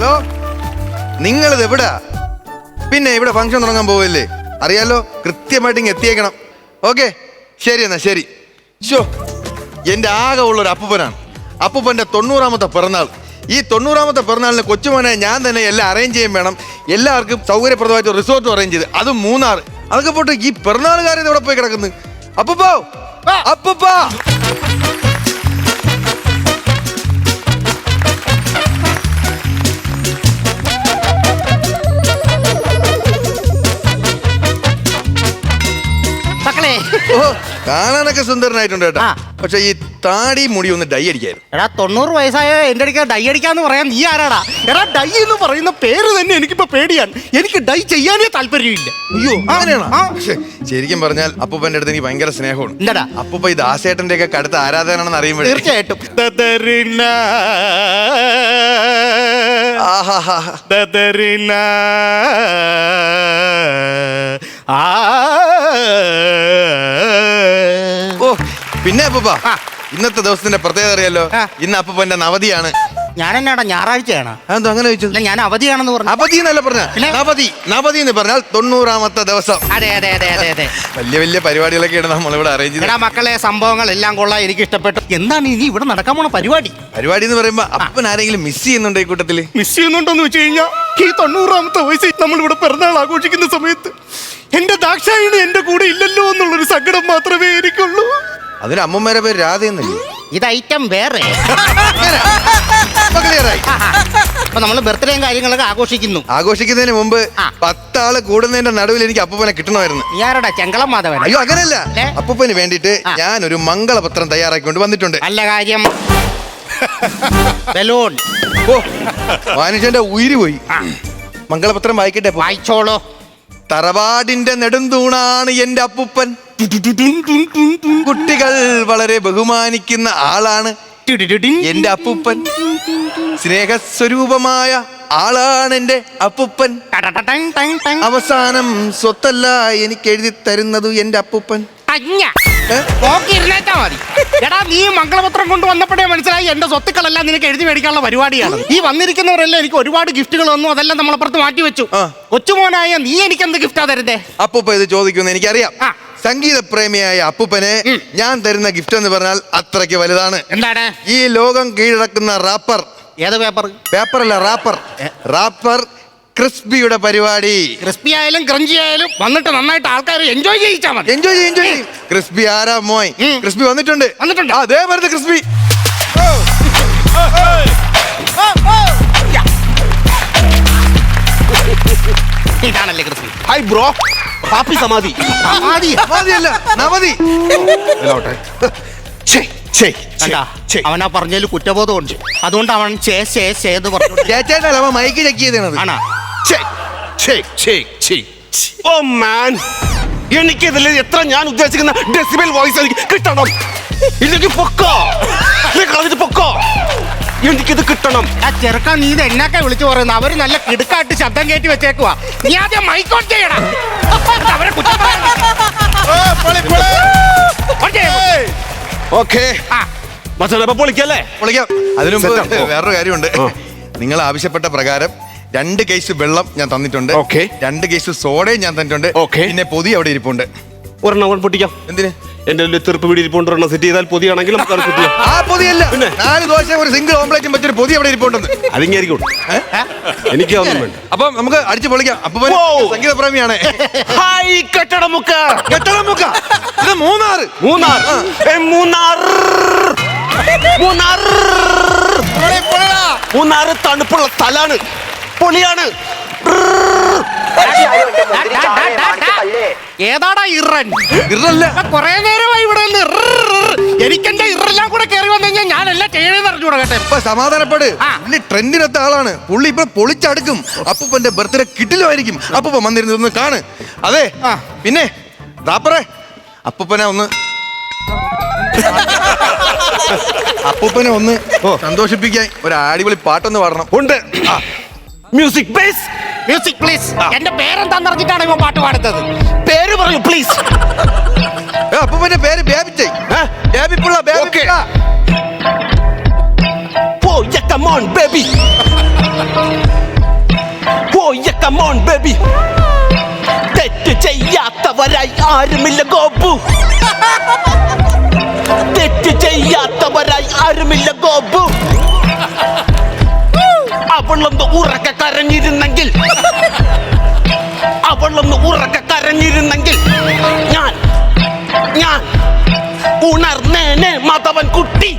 Hello, നിങ്ങളിത് എവിടാ? പിന്നെ ഇവിടെ ഫംഗ്ഷൻ തുടങ്ങാൻ പോവല്ലേ? അറിയാലോ, കൃത്യമായിട്ട് ഇങ്ങ് എത്തിയേക്കണം. ഓക്കെ, ശരി എന്നാ ശരി. ഷോ, എൻ്റെ ആകെ ഉള്ളൊരു അപ്പൂപ്പനാണ്. അപ്പൂപ്പൻ്റെ 90ാമത്തെ പിറന്നാൾ. ഈ 90ാമത്തെ പിറന്നാളിന് കൊച്ചുമോനെ ഞാൻ തന്നെ എല്ലാം അറേഞ്ച് ചെയ്യാൻ വേണം. എല്ലാവർക്കും സൗകര്യപ്രദമായിട്ട് റിസോർട്ടും അറേഞ്ച് ചെയ്ത്, അതും 3 അതൊക്കെ പോട്ട് ഈ പിറന്നാളുകാരൻ ഇവിടെ പോയി കിടക്കുന്നു. അപ്പൂപ്പോ, അപ്പൂപ്പാ. ഓ, കാണാനൊക്കെ സുന്ദരനായിട്ടുണ്ട് കേട്ടോ. പക്ഷെ ഈ താടി മുടി ഒന്ന് ഡൈ അടിക്കായിരുന്നു. എടാ 90 വയസ്സായ എന്റെ അടുക്ക ഡൈ അടിക്കാന്ന് പറയാൻ നീ ആരാടാ? എടാ ഡൈ എന്ന് പറയുന്ന പേര് തന്നെ എനിക്കിപ്പോ പേടിയാണ്. എനിക്ക് ഡൈ ചെയ്യാനേ താല്പര്യമില്ല. അയ്യോ, അങ്ങനെയാണോ? ശരിക്കും പറഞ്ഞാൽ അപ്പൂപ്പന്റെ അടുത്ത് എനിക്ക് ഭയങ്കര സ്നേഹമാണ്. എന്താടാ അപ്പൂപ്പ ഈ ദാസേട്ടന്റെ ഒക്കെ കടുത്ത ആരാധനാണെന്ന് അറിയുമ്പോൾ തീർച്ചയായിട്ടും ഓ, പിന്നെ അപ്പൂപ്പ ഇന്നത്തെ ദിവസത്തിന്റെ പ്രത്യേകത അറിയാലോ. ഇന്ന് അപ്പൂപ്പന്റെ നവതിയാണ്. ഞാൻ എന്നാടാ ഞായറാഴ്ചയാണ്? അതെന്തോ അങ്ങനെ ചോദിച്ചു? ഞാൻ അവധിയാണെന്ന് പറഞ്ഞു. അവധി എന്നല്ല പറഞ്ഞ, നവതി. നവതി എന്ന് പറഞ്ഞാൽ 90ാമത്തെ ദിവസം. അതെ അതെ അതെ അതെ അതെ. വലിയ വലിയ പരിപാടികളൊക്കെയാണ് നമ്മളിവിടെ അറേഞ്ച് ചെയ്തത്. മക്കളെ സംഭവങ്ങൾ എല്ലാം കൊള്ളാം, എനിക്ക് ഇഷ്ടപ്പെട്ടു. എന്താണ് ഇനി ഇവിടെ നടക്കാൻ പോണ പരിപാടി? പരിപാടി എന്ന് പറയുമ്പോ അപ്പൻ ആരെങ്കിലും മിസ് ചെയ്യുന്നുണ്ടോ ഈ കൂട്ടത്തില്? മിസ് ചെയ്യുന്നുണ്ടോന്ന് വെച്ച് കഴിഞ്ഞാൽ ഈ 90ാമത്തെ വയസ്സിൽ നമ്മളിവിടെ പിറന്നാൾ ആഘോഷിക്കുന്ന സമയത്ത് എന്റെ ദാക്ഷായണി എന്റെ കൂടെ ഇല്ലല്ലോ എന്നുള്ളൊരു സങ്കടം മാത്രമേ എനിക്കുള്ളൂ. അതിന് അമ്മമാരെ പേര് രാധയെന്നല്ലേ? ഇത് ഐറ്റം വേറെ. അപ്പൊ നമ്മള് ബർത്ത്ഡേയും കാര്യങ്ങളൊക്കെ ആഘോഷിക്കുന്നതിന് മുമ്പ് 10 ആള് കൂടുന്നതിന്റെ നടുവിൽ എനിക്ക് അപ്പൂപ്പനെ കിട്ടണമായിരുന്നു. ഞാനടാ ചെങ്കളം മാധവൻ. അയ്യോ, അങ്ങനെയല്ല. അപ്പൂപ്പന് വേണ്ടിട്ട് ഞാൻ ഒരു മംഗളപത്രം തയ്യാറാക്കിക്കൊണ്ട് വന്നിട്ടുണ്ട്. നല്ല കാര്യം. ബലൂൺ. ഓ, മനുഷ്യന്റെ ഉയിര് പോയി. മംഗളപത്രം വായിക്കട്ടെ? വായിച്ചോളൂ. തറവാടിന്റെ നെടുന്തൂണാണ് എന്റെ അപ്പൂപ്പൻ. കുട്ടികൾ വളരെ ബഹുമാനിക്കുന്ന ആളാണ് എന്റെ അപ്പൂപ്പൻ. സ്നേഹസ്വരൂപമായ ആളാണ് എന്റെ അപ്പൂപ്പൻ. അവസാനം സ്വത്തല്ല എനിക്ക് എഴുതി തരുന്നത് എന്റെ അപ്പൂപ്പൻ. എടാ, നീ മംഗളപത്രം കൊണ്ട് വന്നപ്പോഴേ മനസ്സിലായി എന്റെ സ്വത്തുക്കളെല്ലാം നിനക്ക് എഴുതി മേടിക്കാനുള്ള പരിപാടിയാണ്. ഈ വന്നിരിക്കുന്നവരെല്ലാം എനിക്ക് ഒരുപാട് ഗിഫ്റ്റുകൾ വന്നു, അതെല്ലാം നമ്മളപ്പുറത്ത് മാറ്റി വെച്ചു. കൊച്ചുമോനായ നീ എനിക്ക് എന്ത് ഗിഫ്റ്റാ തരുന്നേ? അപ്പൂപ്പ ഇത് ചോദിക്കുമെന്ന് എനിക്കറിയാം. സംഗീത പ്രേമിയായ അപ്പൂപ്പനെ ഞാൻ തരുന്ന ഗിഫ്റ്റ് എന്ന് പറഞ്ഞാൽ അത്രയ്ക്ക് വലുതാണ്. എന്താണ്? ഈ ലോകം കീഴടക്കുന്ന റാപ്പർ. ഏത് പേപ്പർ? പേപ്പറല്ല, റാപ്പർ ക്രിസ്പിയുടെ പരിപാടി. ക്രിസ്പി ആയാലും ക്രഞ്ചി ആയാലും വന്നിട്ട് നന്നായിട്ട് ആൾക്കാർ എൻജോയ് ചെയ്യിച്ചാൽ മതി. എൻജോയ് ചെയ്യും. ക്രിസ്പി ആരാ മോയ്? ക്രിസ്പി വന്നിട്ടുണ്ട്. അതേ വരുന്നത് ക്രിസ്പി. ഇതാണല്ലേ ക്രിസ്പി? Hi bro. പാപ്പി സമാധി. സമാധിയല്ല, നവതി. അവനാ പറഞ്ഞതിൽ കുറ്റബോധമുണ്ട്, അതുകൊണ്ട് അവൻ ചേന്ന് പറഞ്ഞു. ചേച്ചേട്ടല്ല, അവൻ മൈക്ക് ചെക്ക് ചെയ്തത്. ആണോ? ഓ മാൻ, എനിക്കിതിൽ എത്ര ഞാൻ ഉദ്ദേശിക്കുന്ന ഡെസിബൽ വോയിസ് എനിക്ക് കിട്ടണം. ഇല്ലെങ്കിൽ പൊക്കോ, പൊക്കോ, എനിക്കിത് കിട്ടണം. ആ ചെറുക്കാൻ നീ ഇത് എന്നൊക്കെ വിളിച്ചു പറയുന്നത്? അവര് നല്ല കിടുക്കായിട്ട് ശബ്ദം കയറ്റി വെച്ചേക്കുവാ. നീ ആദ്യം മൈക്കോൺ ചെയ്യണം. അവരെ പൊളിക്കല്ലേ? പൊളിക്കാം. അതിനു മുമ്പ് വേറൊരു കാര്യമുണ്ട്. നിങ്ങൾ ആവശ്യപ്പെട്ട പ്രകാരം 2 കേസ് വെള്ളം ഞാൻ തന്നിട്ടുണ്ട്. 2 കേസ് സോഡയും ഞാൻ തന്നിട്ടുണ്ട്. പിന്നെ പൊതി അവിടെ ഇരിപ്പുണ്ട്. ഒരെണ്ണം പൊട്ടിക്കാം. എന്തിന്? എന്റെ തെറുപ്പ് വീട് ഇരിപ്പുണ്ട്. ഒരെണ്ണം സെറ്റ് ചെയ്താൽ പൊതിയാണെങ്കിൽ ആ പൊതിയല്ല, 4 ദോശ ഒരു സിംഗിൾ ഓംപ്ലേറ്റും വെച്ചൊരു പൊതി അവിടെ ഇരിപ്പുണ്ടെന്ന്. അതിങ്ങായിരിക്കും. എനിക്ക് അപ്പൊ നമുക്ക് അടിച്ചു പൊളിക്കാം. അപ്പൊ സംഗീത പ്രേമിയാണ്. കെട്ടടമുക്ക. ഇത് മൂന്നാർ തണുപ്പുള്ള സ്ഥലാണ്, പൊളിയാണ്. ഏതാടാ ഇറൻ? കൊറേ നേരമായി ഇവിടെ എനിക്കെന്റെ ഇറെല്ലാം കൂടെ കയറി വന്നു കഴിഞ്ഞാൽ ഞാനെല്ലാം ചെയ്യണമെന്ന് അറിഞ്ഞൂടാ കേട്ടെ. ഇപ്പൊ സമാധാനപ്പെട്. പുള്ളി ട്രെൻഡിനൊത്ത ആളാണ്. പുള്ളി ഇപ്പൊ പൊളിച്ചടുക്കും. അപ്പൂപ്പന്റെ ബർത്ത്ഡേ കിട്ടിലുമായിരിക്കും. അപ്പൂപ്പൻ വന്നിരുന്ന് കാണ്. അതെ, പിന്നെ റാപ്പറേ, അപ്പൂപ്പനെ ഒന്ന് സന്തോഷിപ്പിക്കാൻ ഒരു അടിപൊളി പാട്ടൊന്ന് പാടണം. ഉണ്ട്. Music please. എന്റെ പേരെന്താന്ന് പറഞ്ഞിട്ടാണ് ഇവ പാട്ട് പാടുന്നത്? പേര് പറയൂ പ്ലീസ്. അപ്പൂപ്പന്റെ പേര് ബേബിച്ചൈ. ബേബിപ്പുള്ള. Oh, yeah, come on, baby. come on baby. തെറ്റ് ചെയ്യാത്തവരായി ആരുമില്ല ഗോപു. തെറ്റ് ചെയ്യാത്തവരായി ആരുമില്ല ഗോപു. അവളൊന്ന് ഉറക്കെ കരഞ്ഞിരുന്നെങ്കിൽ, അവളൊന്ന് ഉറക്കെ കരഞ്ഞിരുന്നെങ്കിൽ ഞാൻ ഞാൻ ഉണർന്നേനെ മാധവൻ കുട്ടി.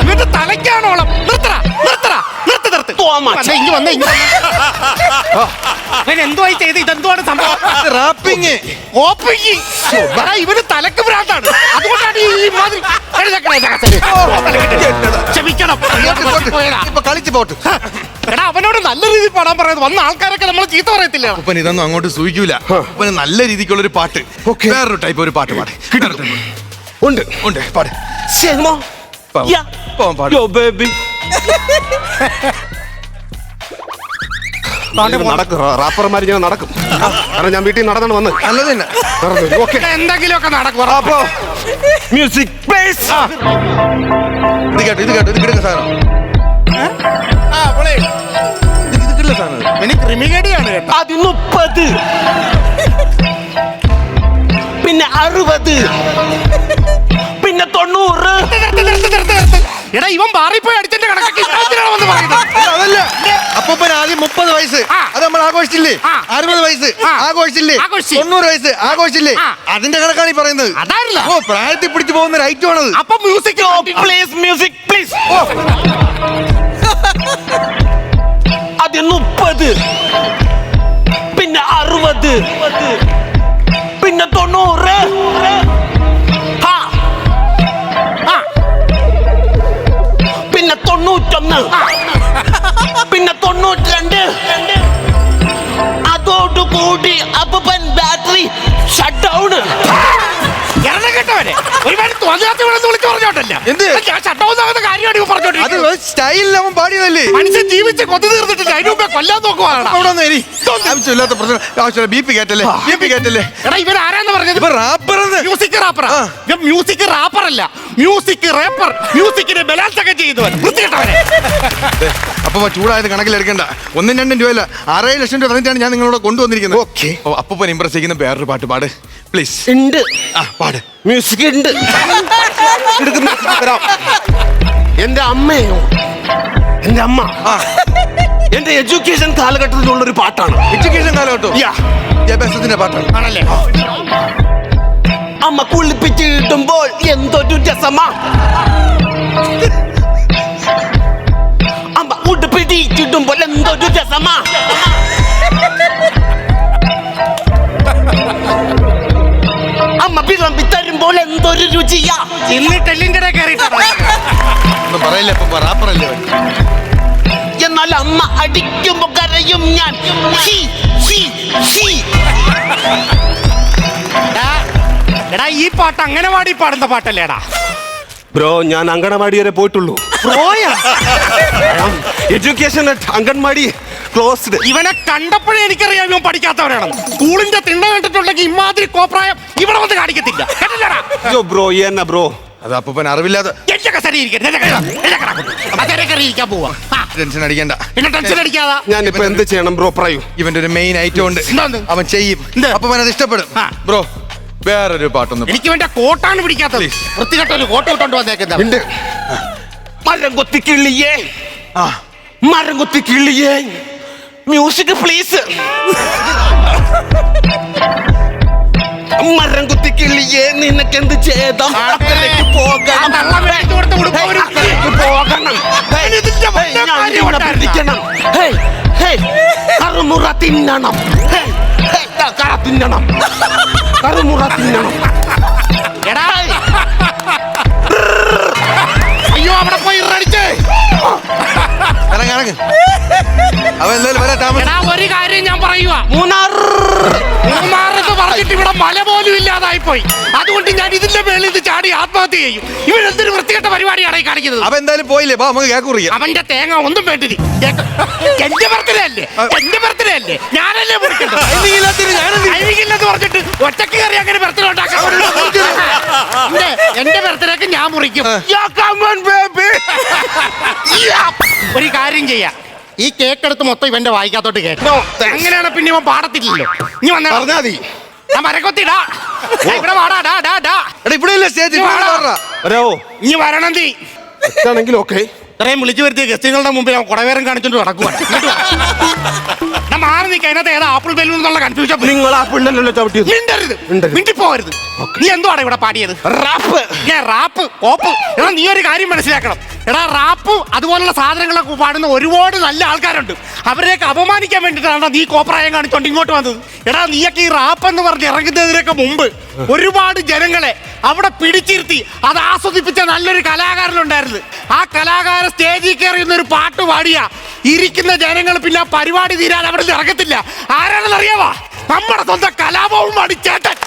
ഇവന്റെ തലയ്ക്കാണോളം. നിർത്തറ നിർത്തറ നിർത്ത് നിർത്ത്. ഇങ്ങ് വന്നേ ഇങ്ങ് എന്തുവായി ചെയ്ത് ഇതെന്തുവാണ് സംഭവം? റാപ്പിങ് ഇവന് തലക്ക് ഭ്രാന്താണ്. അതുകൊണ്ടാണ് ഈ മാതിരി ക്ഷമിക്കണം. ഇപ്പൊ കളിച്ചു പോട്ട്. എടാ അവനോട് നല്ല രീതിയിൽ പാടാൻ പറയുന്നത്. വന്ന ആൾക്കാരൊക്കെ നമ്മൾ ചീത്ത പറയത്തില്ല. അപ്പൻ ഇതൊന്നും അങ്ങോട്ട് സൂചിക്കൂല. അപ്പന് നല്ല രീതിക്കുള്ള ഒരു പാട്ട്, വേറൊരു ടൈപ്പ് ഒരു പാട്ട് പാട്. ഉണ്ട് ഉണ്ട് പാട്. ശരിമോ? Yeah. പാട്. Yo baby. നടക്കും റാപ്പർമാർ ഇങ്ങനെ നടക്കും. കാരണം ഞാൻ വീട്ടിൽ നടന്നാണ് വന്നത്. നല്ലത് തന്നെ. ഓക്കെ, എന്തെങ്കിലുമൊക്കെ നടക്കും. അപ്പോ മ്യൂസിക് പ്ലേസ്. ഇത് കേട്ടോ, ഇത് കേട്ടോ, ഇത് കിടക്കുന്ന സാധനം. ഇത് കിട്ടുന്ന സാധനം. ഇനി ക്രിമികേടിയാണ് കേട്ടോ. അത് 30, പിന്നെ 60, പിന്നെ 90. എടാ ഇവൻ മാറിപ്പോയി അടിച്ചെന്റെ കണക്കൊക്കെ വന്ന് പറയുന്നത്. അതല്ല, അപ്പൂപ്പൻ ആദ്യം 30 വയസ്സ് അത് നമ്മൾ ആഘോഷിച്ചില്ലേ, 60 വയസ്സ് ആഘോഷിച്ചില്ലേ, 90 വയസ്സ് ആഘോഷിച്ചില്ലേ, അതിന്റെ കണക്കാണ് ഈ പറയുന്നത്. അതല്ല, ഓ പ്രായത്തിൽ പിടിച്ചു പോകുന്ന ഒരു ഐറ്റം ആണത്. അപ്പൊ മ്യൂസിക് പ്ലീസ്, മ്യൂസിക് പ്ലീസ്. അത് 30, പിന്നെ 60, പിന്നെ 90. പിന്നെ 91, പിന്നെ 92. അതോടുകൂടി അപ്പൻ ബാറ്ററി ഷട്ട് ഡൗൺ. കേട്ടവരെ ഒരുപാട് തോന്നാത്ത വിളിച്ചു പറഞ്ഞോട്ടല്ല. എന്ത് ഷട്ടൗന്നാകുന്ന കാര്യമാണ് ഇവ പറഞ്ഞോട്ട്. അത് സ്റ്റൈലിൽ അവൻ പാടിയതല്ലേ. മനുഷ്യൻ ജീവിച്ച് കൊതു തീർന്നിട്ടില്ല, അതിന് മുമ്പേ കൊല്ലാൻ നോക്കുവാണ്. ആവശ്യമില്ലാത്ത പ്രശ്നം. ആവശ്യമില്ല. ബി.പി കയറ്റല്ലേ, ബി.പി കയറ്റല്ലേ. എടാ ഇവൻ ആരാന്ന് പറഞ്ഞത്? ഇവൻ റാപ്പർ. Music rapper. ഇവൻ മ്യൂസിക് റാപ്പർ അല്ല, മ്യൂസിക് റാപ്പർ. മ്യൂസിക്കിനെ ബലാത്സംഗം ചെയ്തവൻ. വൃത്തികെട്ടവനെ. അപ്പൊ ചൂടായത് കണക്കിലെടുക്കണ്ട. 1-2 രൂപയല്ല, 6 ലക്ഷം രൂപ തന്നിട്ടാണ് ഞാൻ നിങ്ങളോട് കൊണ്ടുവന്നിരിക്കുന്നത്. ഓക്കെ, അപ്പൂപ്പൻ ഇംപ്രസ് ചെയ്യുന്ന വേറൊരു പാട്ട് പാട് പ്ലീസ്. ഉണ്ട്, പാട്. മ്യൂസിക് ഉണ്ട്. എന്റെ അമ്മയോ, എന്റെ അമ്മ എന്റെ എഡ്യൂക്കേഷൻ കാലഘട്ടത്തിലുള്ള ഒരു പാട്ടാണ്. എഡ്യൂക്കേഷൻ കാലഘട്ടം വിദ്യാഭ്യാസത്തിന്റെ പാട്ടാണ് ആണല്ലേ. അമ്മ കുളിപ്പിച്ചിടുമ്പോൾ എന്തൊരു രസമാ, അമ്മ ഉടുപ്പിടിച്ചിടുമ്പോൾ എന്തൊരു രസമാ, അമ്മ വിളമ്പി തരുമ്പോൾ എന്തൊരു രുചിയാ. എന്നിട്ട് എല്ലിന്റെ കയറിയിട്ടാണ്. ഒന്നും പറയില്ല, ഇപ്പൊ റാപ്പറല്ലേ. എന്നാൽ അമ്മ അടിക്കുമ്പോ കരയും ഞാൻ. എടാ ഈ പാട്ട് അംഗനവാടി പാടുന്ന പാട്ടല്ലേടാ. ബ്രോ, ഞാൻ അങ്കണവാടി വരെ പോയിട്ടുള്ളൂ. Education anganwadi closed. ഇവനെ കണ്ടപ്പോഴേ എനിക്കറിയാം ഇവൻ പഠിക്കാത്തവനാണ്. സ്കൂളിന്റെ തിണ്ണ കണ്ടിട്ടുണ്ടെങ്കിൽ ഇമാതിരി കോപ്രായം ഇവിടെ വന്ന് കാണിക്കത്തില്ല. അയ്യോ ബ്രോ, എന്നാ ബ്രോ, അത് അപ്പൂപ്പൻ അറിവില്ലാതെ. ടെൻഷൻ അടിക്കണ്ട. പിന്നെ ടെൻഷൻ അടിക്കാതെ ഞാൻ ഇപ്പൊ എന്ത് ചെയ്യണം ബ്രോ, പറയൂ. ഇവന്റെ ഒരു മെയിൻ ഐറ്റം ഉണ്ട്, അവൻ ചെയ്യും. അപ്പൂപ്പൻ അത് ഇഷ്ടപ്പെടും. ബ്രോ വേറൊരു പാട്ടൊന്നും. എനിക്ക് വേണ്ട കോട്ടാണ് പിടിക്കാത്തത്. വൃത്തികെട്ട ഒരു കോട്ട് ഇട്ടോണ്ട് വന്നേക്കുന്നത്. മരം കൊത്തി കിള്ളിയേ, മരം കൊത്തി കിള്ളിയേ, മ്യൂസിക് പ്ലീസ്. മരം കുത്തി കിള്ളിയേ, നിനക്കെന്ത് ചെയ്തം? കറുമുറ തിന്നണം, തിന്നണം, കറുമുറ തിന്നണം. എടാ അയ്യോ, അവിടെ പോയി ഇറടിച്ചേ. അവൻ എന്തായാലും വരാൻ താമസം. ഒരു കാര്യം ഞാൻ പറയുക, മൂന്നാറെന്ന് പറഞ്ഞിട്ട് ഇവിടെ മല പോലും ഇല്ലാതായി പോയി. അതുകൊണ്ട് ഞാൻ ഇതിന്റെ മേളിൽ ഇത് ചാടി ആത്മഹത്യ ചെയ്യും. ഇവരെന്തൊരു വൃത്തികെട്ട പരിപാടിയാണ് ഈ കാണിക്കുന്നത്. അവൻ എന്തായാലും പോയില്ലേ, നമുക്ക് കേക്കുറിയാം. അവന്റെ തേങ്ങ ഒന്നും വേണ്ടില്ല. എന്റെ ബർത്ത്ഡേ അല്ലേ, എന്റെ ബർത്ത്ഡേ അല്ലേ, ഞാനല്ലേ മുറിക്കുന്നത്. അയവിക്കില്ലെന്ന് പറഞ്ഞിട്ട് ഒറ്റക്ക് കയറി അങ്ങനെ ബർത്ത്ഡേ ഉണ്ടാക്കാൻ. എന്റെ ബർത്ത്ഡേക്ക് ഞാൻ മുറിക്കും. ഒരു കാര്യം ചെയ്യാം, ഈ കേക്ക് എടുത്ത് മൊത്തം ഇവന്റെ വായിക്കാത്തോട്ട് കേട്ടോ. അങ്ങനെയാണ് പിന്നെ ഇവൻ പാടത്തില്ലല്ലോ. നീ വന്നേ പറഞ്ഞാ മതി. ഞാൻ മരക്കൊത്തിടാ ഇവിടെ വാടാ. ഡാ ഡാ ഡാ എടാ ഇവിടെ ഇല്ല സ്റ്റേജ്, വരാവോ? നീ വരണം നീ. തെറ്റാണെങ്കിൽ ഓക്കെ. ഇത്രയും വിളിച്ചു വരുത്തിയ ഗസ്റ്റുകളുടെ മുമ്പിൽ അവൻ കുടവേരം കാണിച്ചോണ്ട് നടക്കുവാണ്. മാറി നിൽക്കുക. അതിനകത്ത് ഏതാ ആപ്പിൾ ബലൂൺ എന്നുള്ള കൺഫ്യൂഷൻ. നിങ്ങൾ ആ പിള്ളല്ലോ ചവിട്ടിയത്. മിണ്ടരുത്, മിണ്ടരുത്. മിണ്ടിപ്പോവരുത്. നീ എന്തുവാണ് ഇവിടെ പാടിയത്? റാപ്പ്. റാപ്പ് കോപ്പ്. എടാ നീ ഒരു കാര്യം മനസ്സിലാക്കണം. എടാ റാപ്പ് അതുപോലുള്ള സാധനങ്ങളൊക്കെ പാടുന്ന ഒരുപാട് നല്ല ആൾക്കാരുണ്ട്. അവരെയൊക്കെ അപമാനിക്കാൻ വേണ്ടിയിട്ടാണ് നീ കോപ്രായം കാണിച്ചോണ്ട് ഇങ്ങോട്ട് വന്നത്. എടാ നീയൊക്കെ ഈ റാപ്പ് എന്ന് പറഞ്ഞ് ഇറങ്ങുന്നതിനൊക്കെ മുമ്പ് ഒരുപാട് ജനങ്ങളെ അവിടെ പിടിച്ചിരുത്തി അത് ആസ്വദിപ്പിച്ച നല്ലൊരു കലാകാരനുണ്ടായിരുന്നു. ആ കലാകാരൻ സ്റ്റേജിൽ കയറിയുന്ന ഒരു പാട്ട് പാടിയ ഇരിക്കുന്ന ജനങ്ങൾ പിന്നെ ആ പരിപാടി തീരാൻ അവിടെ ഇറങ്ങത്തില്ല. ആരാണെന്ന് അറിയാവാ? നമ്മുടെ സ്വന്തം കലാഭവൻ മണിച്ചേട്ടൻ.